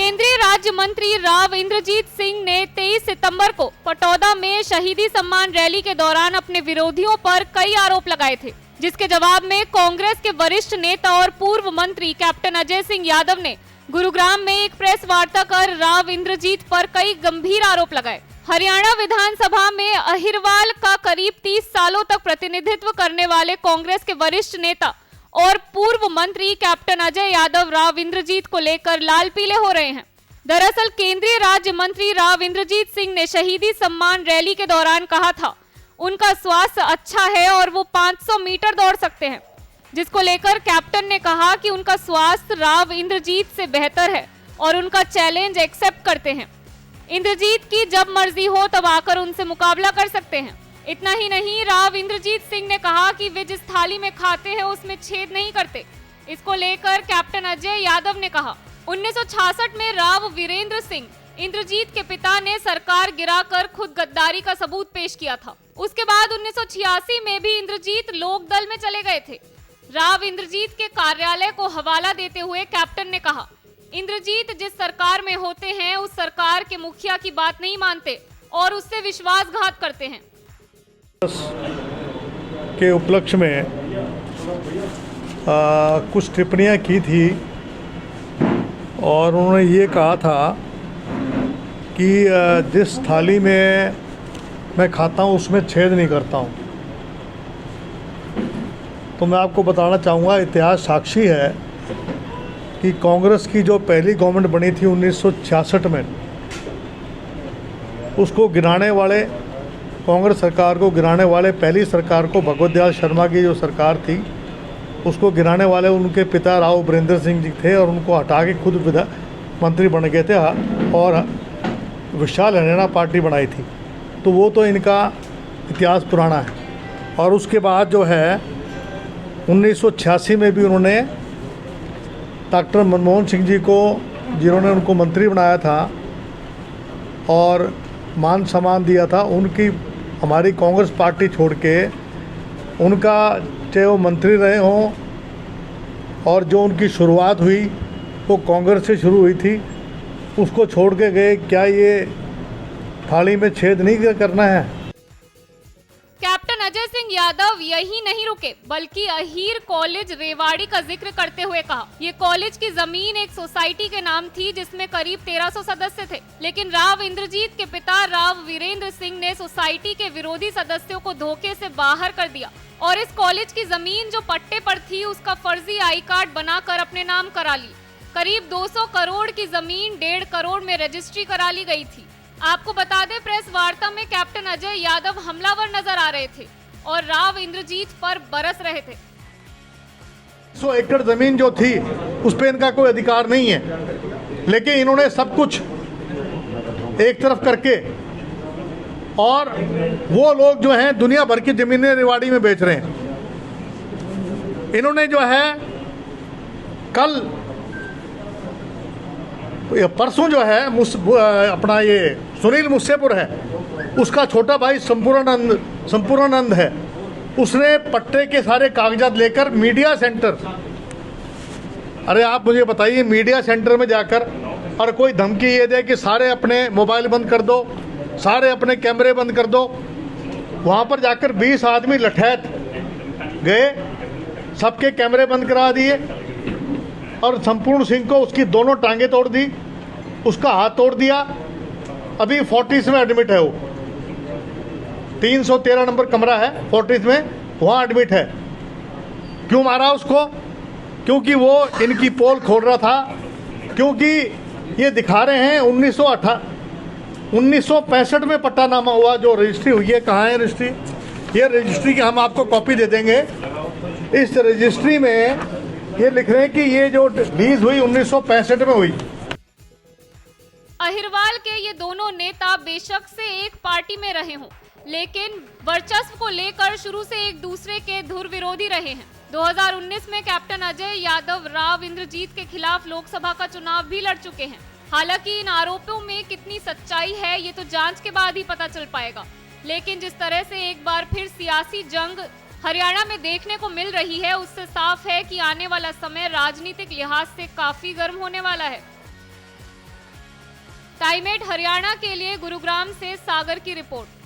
केंद्रीय राज्य मंत्री राव इंद्रजीत सिंह ने 23 सितंबर को पटौदा में शहीदी सम्मान रैली के दौरान अपने विरोधियों पर कई आरोप लगाए थे, जिसके जवाब में कांग्रेस के वरिष्ठ नेता और पूर्व मंत्री कैप्टन अजय सिंह यादव ने गुरुग्राम में एक प्रेस वार्ता कर राव इंद्रजीत पर कई गंभीर आरोप लगाए। हरियाणा विधानसभा में अहिरवाल का करीब 30 सालों तक प्रतिनिधित्व करने वाले कांग्रेस के वरिष्ठ नेता और पूर्व मंत्री कैप्टन अजय यादव राव इंद्रजीत को लेकर लाल पीले हो रहे हैं। दरअसल केंद्रीय राज्य मंत्री राव इंद्रजीत सिंह ने शहीदी सम्मान रैली के दौरान कहा था उनका स्वास्थ्य अच्छा है और वो 500 मीटर दौड़ सकते हैं, जिसको लेकर कैप्टन ने कहा कि उनका स्वास्थ्य राव इंद्रजीत से बेहतर है और उनका चैलेंज एक्सेप्ट करते हैं। इंद्रजीत की जब मर्जी हो तब आकर उनसे मुकाबला कर सकते हैं। इतना ही नहीं, राव इंद्रजीत सिंह ने कहा कि वे जिस थाली में खाते हैं उसमें छेद नहीं करते। इसको लेकर कैप्टन अजय यादव ने कहा 1966 में राव वीरेंद्र सिंह इंद्रजीत के पिता ने सरकार गिराकर खुद गद्दारी का सबूत पेश किया था। उसके बाद 1986 में भी इंद्रजीत लोकदल में चले गए थे। राव इंद्रजीत के कार्यालय को हवाला देते हुए कैप्टन ने कहा इंद्रजीत जिस सरकार में होते हैं उस सरकार के मुखिया की बात नहीं मानते और उससे विश्वासघात करते हैं। के उपलक्ष्य में कुछ टिप्पणियां की थी और उन्होंने ये कहा था कि जिस थाली में मैं खाता हूँ उसमें छेद नहीं करता हूँ। तो मैं आपको बताना चाहूँगा, इतिहास साक्षी है कि कांग्रेस की जो पहली गवर्नमेंट बनी थी 1966 में, उसको गिराने वाले, कांग्रेस सरकार को गिराने वाले, पहली सरकार को भगवत दयाल शर्मा की जो सरकार थी उसको गिराने वाले उनके पिता राव वीरेंद्र सिंह जी थे और उनको हटा के खुद मंत्री बन गए थे और विशाल हरियाणा पार्टी बनाई थी। तो वो तो इनका इतिहास पुराना है। और उसके बाद जो है 1986 में भी उन्होंने डॉक्टर मनमोहन सिंह जी को, जिन्होंने उनको मंत्री बनाया था और मान सम्मान दिया था, उनकी हमारी कांग्रेस पार्टी छोड़ के उनका, चाहे वो मंत्री रहे हों और जो उनकी शुरुआत हुई वो कांग्रेस से शुरू हुई थी, उसको छोड़ के गए। क्या ये थाली में छेद नहीं करना है? कैप्टन अजय सिंह यादव यही नहीं रुके बल्कि अहीर कॉलेज रेवाड़ी का जिक्र करते हुए कहा ये कॉलेज की जमीन एक सोसाइटी के नाम थी जिसमें करीब 1300 सदस्य थे, लेकिन राव इंद्रजीत के पिता राव वीरेंद्र सिंह ने सोसाइटी के विरोधी सदस्यों को धोखे से बाहर कर दिया और इस कॉलेज की जमीन जो पट्टे पर थी उसका फर्जी आई कार्ड बनाकर अपने नाम करा ली। करीब 200 करोड़ की जमीन 1.5 करोड़ में रजिस्ट्री करा ली गई थी। आपको बता दें, प्रेस वार्ता में कैप्टन अजय यादव हमलावर नजर आ रहे थे और राव इंद्रजीत पर बरस रहे थे। 100 एकड़ जमीन जो थी उस पर इनका कोई अधिकार नहीं है, लेकिन इन्होंने सब कुछ एक तरफ करके और वो लोग जो हैं दुनिया भर की जमीनें रेवाड़ी में बेच रहे हैं। इन्होंने जो है कल परसों जो है अपना ये सुनील मुस्सेपुर है, उसका छोटा भाई संपूर्णानंद है, उसने पट्टे के सारे कागजात लेकर मीडिया सेंटर, अरे आप मुझे बताइए, मीडिया सेंटर में जाकर और कोई धमकी ये दे कि सारे अपने मोबाइल बंद कर दो, सारे अपने कैमरे बंद कर दो। वहाँ पर जाकर 20 आदमी लठैत गए, सबके कैमरे बंद करा दिए और संपूर्ण सिंह को उसकी दोनों टांगे तोड़ दी, उसका हाथ तोड़ दिया। अभी फोर्टिस में एडमिट है, वो 313 नंबर कमरा है फोर्टिस में, वहाँ एडमिट है। क्यों मारा उसको? क्योंकि वो इनकी पोल खोल रहा था, क्योंकि ये दिखा रहे हैं 1965 में पट्टानामा हुआ, जो रजिस्ट्री हुई है। कहाँ है रजिस्ट्री? ये रजिस्ट्री की हम आपको कॉपी दे देंगे। इस रजिस्ट्री में ये लिख रहे हैं कि ये जो लीज हुई 1965 में हुई। अहिरवाल के ये दोनों नेता बेशक से एक पार्टी में रहे हों, लेकिन वर्चस्व को लेकर शुरू से एक दूसरे के धुर विरोधी रहे हैं। 2019 में कैप्टन अजय यादव राव इंद्रजीत के खिलाफ लोकसभा का चुनाव भी लड़ चुके हैं। हालांकि इन आरोपों में कितनी सच्चाई है ये तो जांच के बाद ही पता चल पाएगा, लेकिन जिस तरह से एक बार फिर सियासी जंग हरियाणा में देखने को मिल रही है, उससे साफ है कि आने वाला समय राजनीतिक लिहाज से काफी गर्म होने वाला है। टाइम 8 हरियाणा के लिए गुरुग्राम से सागर की रिपोर्ट।